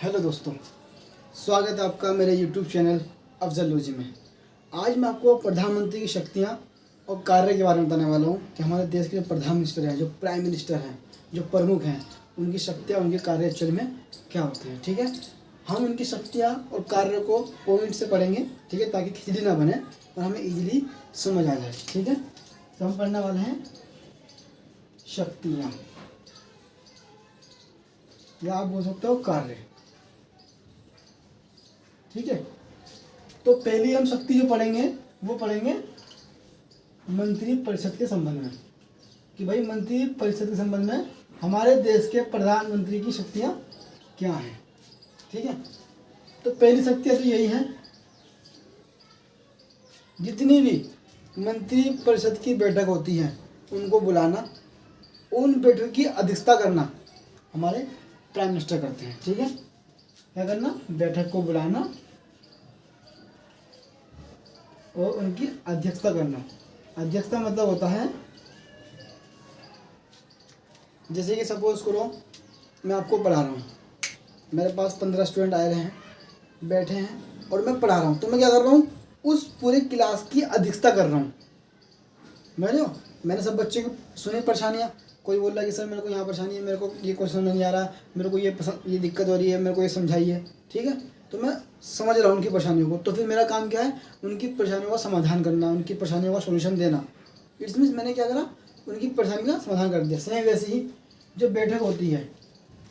Hello दोस्तों, स्वागत है आपका मेरे यूट्यूब चैनल अफजलॉजी में। आज मैं आपको प्रधानमंत्री की शक्तियाँ और कार्य के बारे में बताने वाला हूँ कि हमारे देश के जो प्रधान मिनिस्टर हैं, जो प्राइम मिनिस्टर हैं, जो प्रमुख हैं, उनकी शक्तियाँ, उनके कार्य एक्चुअल में क्या होते हैं। ठीक है, हम उनकी शक्तियाँ और कार्य को पॉइंट से पढ़ेंगे, ठीक है, ताकि खिचड़ी ना बने और हमें ईजिली समझ आ जाए। ठीक है, तो हम पढ़ने वाले हैं शक्तियाँ, या आप बोल सकते हो कार्य। ठीक है, तो पहली हम शक्ति जो पढ़ेंगे वो पढ़ेंगे मंत्री परिषद के संबंध में, कि भाई मंत्री परिषद के संबंध में हमारे देश के प्रधानमंत्री की शक्तियाँ क्या हैं। ठीक है, तो पहली शक्तियाँ तो यही हैं, जितनी भी मंत्री परिषद की बैठक होती हैं उनको बुलाना, उन बैठक की अध्यक्षता करना हमारे प्राइम मिनिस्टर करते हैं। ठीक है, क्या करना, बैठक को बुलाना और उनकी अध्यक्षता करना। अध्यक्षता मतलब होता है, जैसे कि सपोज करो मैं आपको पढ़ा रहा हूँ, मेरे पास 15 स्टूडेंट आए रहे हैं, बैठे हैं और मैं पढ़ा रहा हूँ, तो मैं क्या कर रहा हूँ, उस पूरे क्लास की अध्यक्षता कर रहा हूँ। मैंने सब बच्चे की सुनी परेशानियाँ, कोई बोल रहा है कि सर मेरे को यहाँ परेशानी है, मेरे को ये क्वेश्चन नहीं आ रहा, मेरे को ये दिक्कत हो रही है, मेरे को ये समझाइए। ठीक है, तो मैं समझ रहा हूँ उनकी परेशानियों को, तो फिर मेरा काम क्या है, उनकी परेशानियों का समाधान करना, उनकी परेशानियों का सोल्यूशन देना। इट्स मीन्स मैंने क्या करा, उनकी परेशानी का समाधान कर दिया। सेम वैसे ही जो बैठक होती है,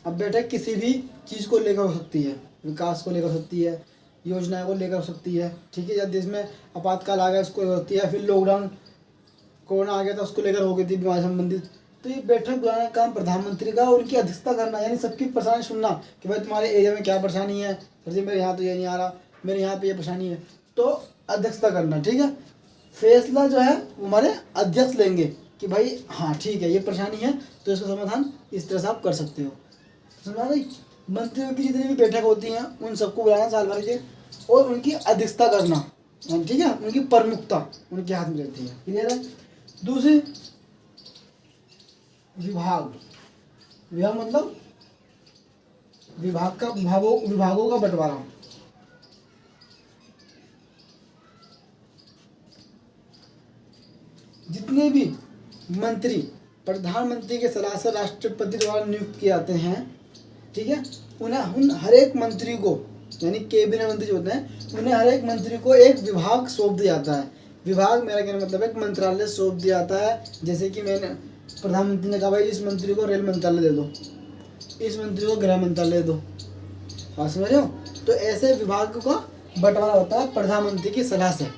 अब बैठक किसी भी चीज़ को लेकर हो सकती है, विकास को लेकर हो सकती है, योजनाओं को लेकर हो सकती है। ठीक है, या देश में आपातकाल आ गया उसको होती है, फिर लॉकडाउन कोरोना आ गया था उसको लेकर हो गई थी बीमारी संबंधित। तो ये बैठक बुलाने का काम प्रधानमंत्री का, उनकी अध्यक्षता करना, यानी सबकी परेशानी सुनना कि भाई तुम्हारे एरिया में क्या परेशानी है, सर जी मेरे यहाँ तो ये नहीं आ रहा, मेरे यहाँ पे ये परेशानी है, तो अध्यक्षता करना। ठीक है, फैसला जो है वो हमारे अध्यक्ष लेंगे कि भाई हाँ ठीक है ये परेशानी है, तो इसका समाधान इस तरह से आप कर सकते हो। समझा भाई, मंत्रियों की जितनी भी बैठक होती हैं उन सबको बुलाना साल भर के और उनकी अध्यक्षता करना। ठीक है, उनकी प्रमुखता उनके हाथ में रहती है। क्लियर है। दूसरी, विभाग। विभाग मतलब विभागों का बंटवारा। जितने भी मंत्री प्रधानमंत्री के सलाह से राष्ट्रपति द्वारा नियुक्त किए जाते हैं, ठीक है, उन्हें उन हर एक मंत्री को, यानी कैबिनेट मंत्री जो होते हैं, उन्हें हर एक मंत्री को एक विभाग सौंप दिया जाता है। विभाग मेरा कहने मतलब एक मंत्रालय सौंप दिया जाता है। जैसे कि मैंने प्रधानमंत्री ने कहा भाई इस मंत्री को रेल मंत्रालय दे दो, इस मंत्री को गृह मंत्रालय दे दो, बात समझ रहे हो। तो ऐसे विभाग का बंटवारा होता है प्रधानमंत्री की सलाह से।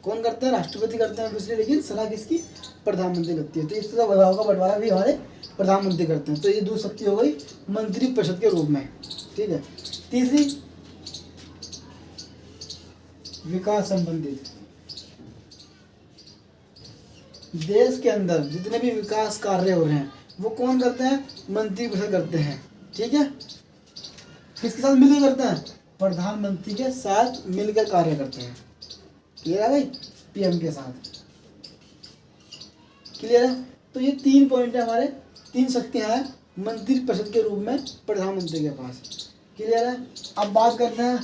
कौन करते हैं, राष्ट्रपति करते हैं इसलिए, लेकिन सलाह किसकी, प्रधानमंत्री करती है। तो इस तरह विभागों का बंटवारा भी हमारे प्रधानमंत्री करते हैं। तो ये दूसरी शक्ति हो गई मंत्री परिषद के रूप में। ठीक है, तीसरी, विकास संबंधित। देश के अंदर जितने भी विकास कार्य हो रहे हैं वो कौन करते हैं, मंत्री परिषद करते हैं। ठीक है, किसके साथ मिलकर करते हैं, प्रधानमंत्री के साथ मिलकर कार्य करते हैं। क्लियर है भाई, पीएम के साथ। क्लियर है। तो ये 3 पॉइंट है हमारे, 3 शक्तियां हैं मंत्री परिषद के रूप में प्रधानमंत्री के पास। क्लियर है। अब बात करते हैं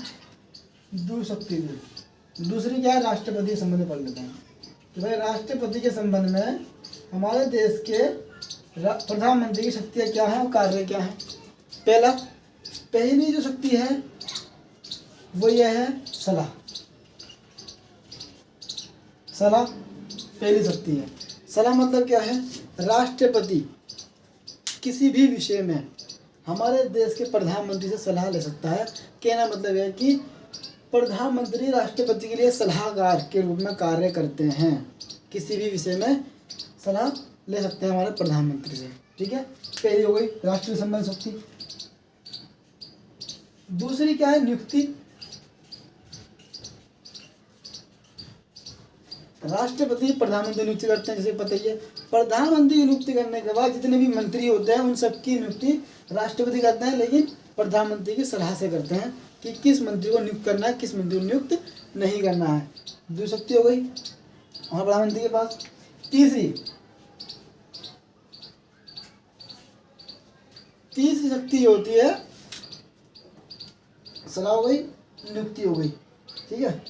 दूसरी शक्ति की। दूसरी क्या है, राष्ट्रपति के संबंध में पढ़ लेते हैं कि भाई राष्ट्रपति के संबंध में हमारे देश के प्रधानमंत्री की शक्तियाँ क्या हैं और कार्य क्या हैं। पहली जो शक्ति है वो यह है सलाह। सलाह पहली शक्ति है। सलाह मतलब क्या है, राष्ट्रपति किसी भी विषय में हमारे देश के प्रधानमंत्री से सलाह ले सकता है। कहना मतलब है कि प्रधानमंत्री राष्ट्रपति के लिए सलाहकार के रूप में कार्य करते हैं। किसी भी विषय में सलाह ले सकते हैं हमारे प्रधानमंत्री से। ठीक है, पहली हो गई राष्ट्रीय संबंध शक्ति। दूसरी क्या है, नियुक्ति। राष्ट्रपति प्रधानमंत्री नियुक्ति करते हैं, जैसे पता ही है। प्रधानमंत्री की नियुक्ति करने के बाद जितने भी मंत्री होते हैं उन सबकी नियुक्ति राष्ट्रपति करते हैं, लेकिन प्रधानमंत्री की सलाह से करते हैं कि किस मंत्री को नियुक्त करना है, किस मंत्री को नियुक्त नहीं करना है। दूसरी शक्ति हो गई हमारे प्रधानमंत्री के पास। तीसरी शक्ति होती है सलाह हो गई, नियुक्ति हो गई, ठीक है।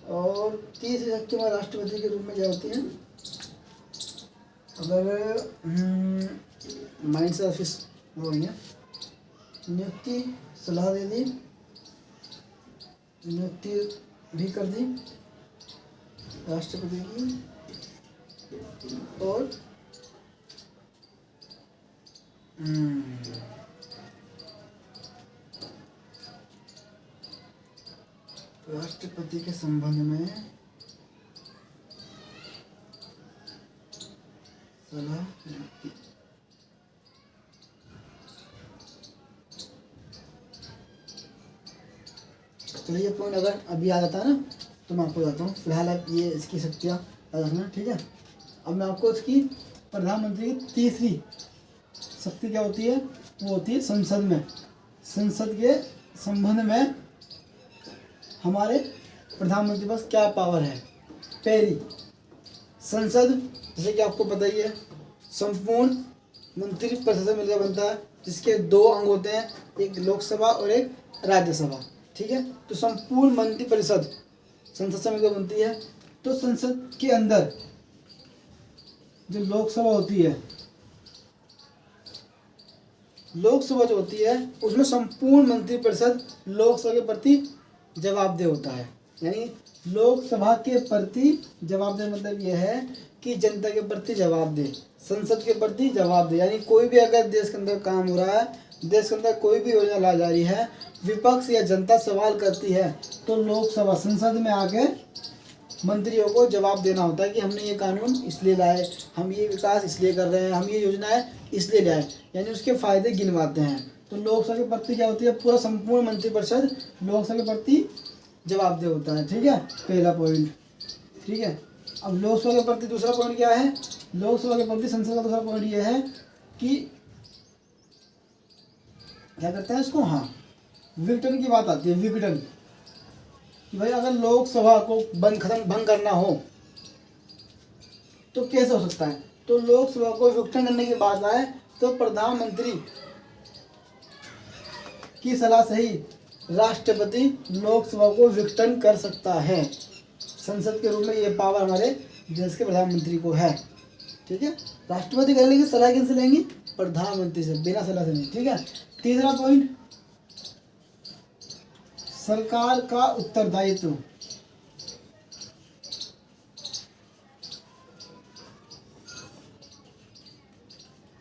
और तीसरी शक्ति हमारे राष्ट्रपति के रूप में क्या होती है, अगर माइंड से ऑफिस वो है नियुक्ति, सलाह दे दी, नियुक्ति भी कर दी राष्ट्रपति की, और राष्ट्रपति के संबंध में सलाह, चलिए ये पॉइंट अगर अभी आ जाता है ना तो मैं आपको बताता हूँ। फिलहाल आप ये इसकी शक्तियाँ याद रखना, ठीक है। अब मैं आपको इसकी प्रधानमंत्री की तीसरी शक्ति क्या होती है, वो होती है संसद में। संसद के संबंध में हमारे प्रधानमंत्री के पास क्या पावर है। पहली, संसद जैसे कि आपको पता ही है संपूर्ण मंत्री परिषद से मिलकर बनता है, जिसके दो अंग होते हैं, एक लोकसभा और एक राज्यसभा, ठीक है। तो संपूर्ण मंत्री परिषद संसद से मिलकर बनती है। तो संसद के अंदर जो लोकसभा होती है, लोकसभा जो होती है उसमें संपूर्ण मंत्री परिषद लोकसभा के प्रति जवाबदेह होता है। यानी लोकसभा के प्रति जवाबदेह मतलब यह है कि जनता के प्रति जवाबदेह, संसद के प्रति जवाबदेह। यानी कोई भी अगर देश के अंदर काम हो रहा है, देश के अंदर कोई भी योजना ला जा रही है, विपक्ष या जनता सवाल करती है, तो लोकसभा संसद में आके मंत्रियों को जवाब देना होता है कि हमने ये कानून इसलिए लाए, हम ये विकास इसलिए कर रहे हैं, हम ये योजनाएं इसलिए लाए, यानी उसके फायदे गिनवाते हैं। तो लोकसभा के प्रति क्या होती है, पूरा संपूर्ण मंत्रिपरिषद लोकसभा के प्रति जवाबदेह होता है, ठीक है। पहला पॉइंट, ठीक है। अब लोकसभा के प्रति दूसरा पॉइंट क्या है, लोकसभा के प्रति संसद का दूसरा पॉइंट यह है कि क्या करते हैं इसको, हाँ विघटन की बात आती है। विघटन कि भाई अगर लोकसभा को भंग करना हो तो कैसे हो सकता है। तो लोकसभा को विघटन करने की बात आए तो प्रधानमंत्री की सलाह से ही राष्ट्रपति लोकसभा को विघटन कर सकता है। संसद के रूप में ये पावर हमारे देश के प्रधानमंत्री को है, ठीक है। राष्ट्रपति कर लेंगे, सलाह किनसे लेंगे, प्रधानमंत्री से, बिना सलाह से नहीं, ठीक है। तीसरा पॉइंट, सरकार का उत्तरदायित्व।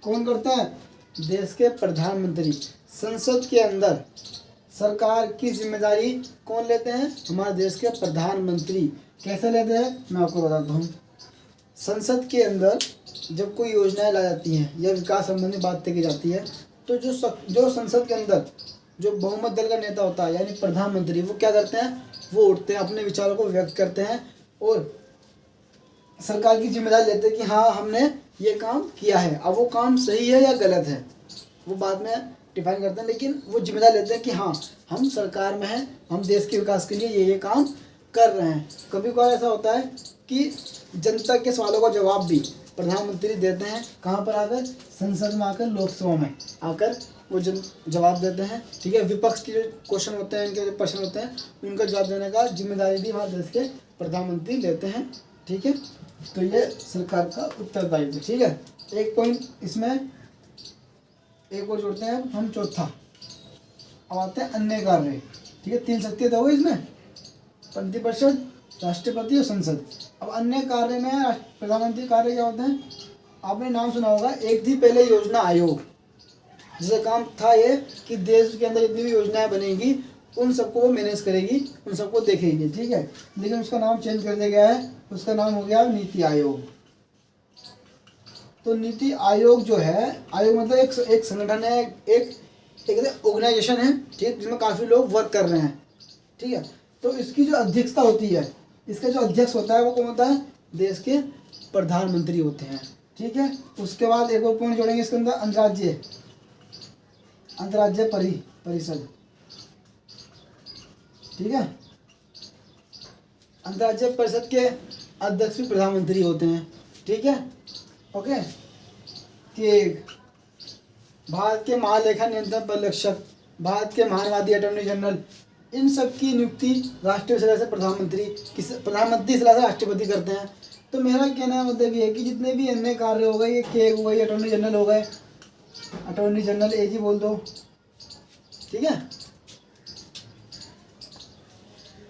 कौन करता है, देश के प्रधानमंत्री। संसद के अंदर सरकार की जिम्मेदारी कौन लेते हैं, हमारे देश के प्रधानमंत्री। कैसे लेते हैं मैं आपको बताता हूँ। संसद के अंदर जब कोई योजनाएं ला जाती हैं या विकास संबंधी बातें की जाती है, तो जो संसद के अंदर जो बहुमत दल का नेता होता है यानी प्रधानमंत्री, वो क्या करते हैं, वो उठते हैं, अपने विचारों को व्यक्त करते हैं और सरकार की जिम्मेदारी लेते हैं कि हाँ हमने ये काम किया है। अब वो काम सही है या गलत है वो बाद में डिफाइन करते हैं, लेकिन वो जिम्मेदारी लेते हैं कि हाँ हम सरकार में हैं, हम देश के विकास के लिए ये काम कर रहे हैं। कभी कभार ऐसा होता है कि जनता के सवालों का जवाब भी प्रधानमंत्री देते हैं, कहाँ पर आकर, संसद में आकर, लोकसभा में आकर वो जवाब देते हैं, ठीक है। विपक्ष के जो क्वेश्चन होते हैं, इनके जो प्रश्न होते हैं, उनका जवाब देने का जिम्मेदारी भी हमारे देश के प्रधानमंत्री लेते हैं, ठीक है। तो ये सरकार का उत्तरदायित्व, ठीक है। एक पॉइंट इसमें एक और जोड़ते हैं हम, चौथा। अब आते हैं अन्य कार्य, ठीक है। तीन शक्तियाँ तो हो इसमें, मंत्रिपरिषद, राष्ट्रपति और संसद। अब अन्य कार्य में प्रधानमंत्री कार्य क्या होते हैं, आपने नाम सुना होगा, एक थी पहले योजना आयोग, जिसका काम था ये कि देश के अंदर जितनी भी योजनाएं बनेगी उन सबको वो मैनेज करेगी, उन सबको देखेगी, ठीक है। लेकिन उसका नाम चेंज कर दिया गया है, उसका नाम हो गया नीति आयोग। तो नीति आयोग जो है, आयोग मतलब एक संगठन है, एक ऑर्गेनाइजेशन है, ठीक, जिसमें काफ़ी लोग वर्क कर रहे हैं, ठीक है। तो इसकी जो अध्यक्षता होती है, इसका जो अध्यक्ष होता है वो कौन होता है, देश के प्रधानमंत्री होते हैं, ठीक है। उसके बाद एक और पॉइंट जोड़ेंगे इसके अंदर, अंतर्राज्यीय परिषद, ठीक है। अंतर्राज्यीय परिषद के अध्यक्ष भी प्रधानमंत्री होते हैं, ठीक है, ओके। कि भारत के महालेखा नियंत्रण पर्यवेक्षक भारत के महानवादी अटॉर्नी जनरल, इन सब की नियुक्ति राष्ट्रीय सलाह से प्रधानमंत्री सलाह से राष्ट्रपति करते हैं। तो मेरा कहना मतलब ये है कि जितने भी अन्य कार्य हो गए, ये के हो गए, अटॉर्नी जनरल हो गए, अटॉर्नी जनरल एजी बोल दो, ठीक है।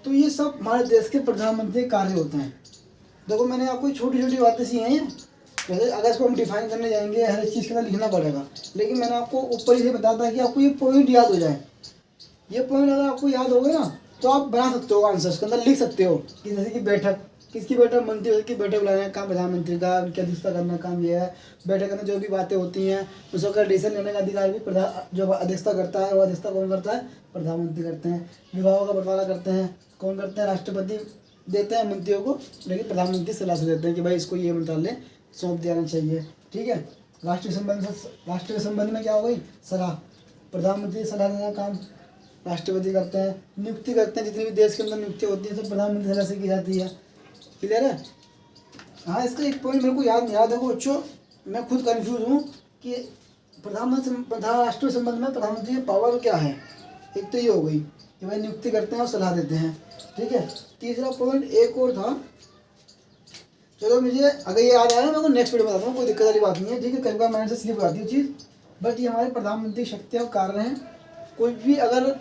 तो ये सब हमारे देश के प्रधानमंत्री कार्य होते हैं। देखो मैंने आपको छोटी छोटी बातें सी हैं, जैसे अगर इसको हम डिफाइन करने जाएंगे हर एक चीज़ के अंदर लिखना पड़ेगा, लेकिन मैंने आपको ऊपर ही से बताया था कि आपको ये पॉइंट याद हो जाए। ये पॉइंट अगर आपको याद हो गए ना तो आप बना सकते हो आंसर, उसके अंदर लिख सकते हो कि जैसे कि बैठक, किसकी बैठक, मंत्री की बैठक बुलाने का काम प्रधानमंत्री का, उनकी अध्यक्षता करने का काम ये है। बैठक में जो भी बातें होती हैं उसका डिसीजन लेने का अधिकार भी जो अध्यक्षता करता है, वो अध्यक्षता कौन करता है, प्रधानमंत्री करते हैं। विभागों का बंटवारा करते हैं, कौन करते हैं, राष्ट्रपति देते हैं मंत्रियों को, लेकिन प्रधानमंत्री सलाह से देते हैं कि भाई इसको ये मंत्रालय सौंप देना चाहिए, ठीक है। राष्ट्रीय संबंध में क्या हो गई, सलाह, प्रधानमंत्री सलाह देना काम राष्ट्रपति करते हैं। नियुक्ति करते हैं, जितनी भी देश के अंदर नियुक्ति होती है सब प्रधानमंत्री सलाह से की जाती है, क्लियर है। हाँ, इसका एक पॉइंट मेरे को याद है बच्चों, मैं खुद कंफ्यूज हूँ कि राष्ट्रीय संबंध में प्रधानमंत्री की पावर क्या है। एक तो ये हो गई कि भाई नियुक्ति करते हैं और सलाह देते हैं, ठीक है। तीसरा पॉइंट एक और था, चलो मुझे अगर ये याद आया मैं को नेक्स्ट वीडियो में बताता हूँ, कोई दिक्कत वाली बात नहीं है, ठीक है। कभी कभी माइंड से स्लिप हो जाती है चीज़, बट ये हमारे प्रधानमंत्री शक्ति और कार्य हैं। कोई भी अगर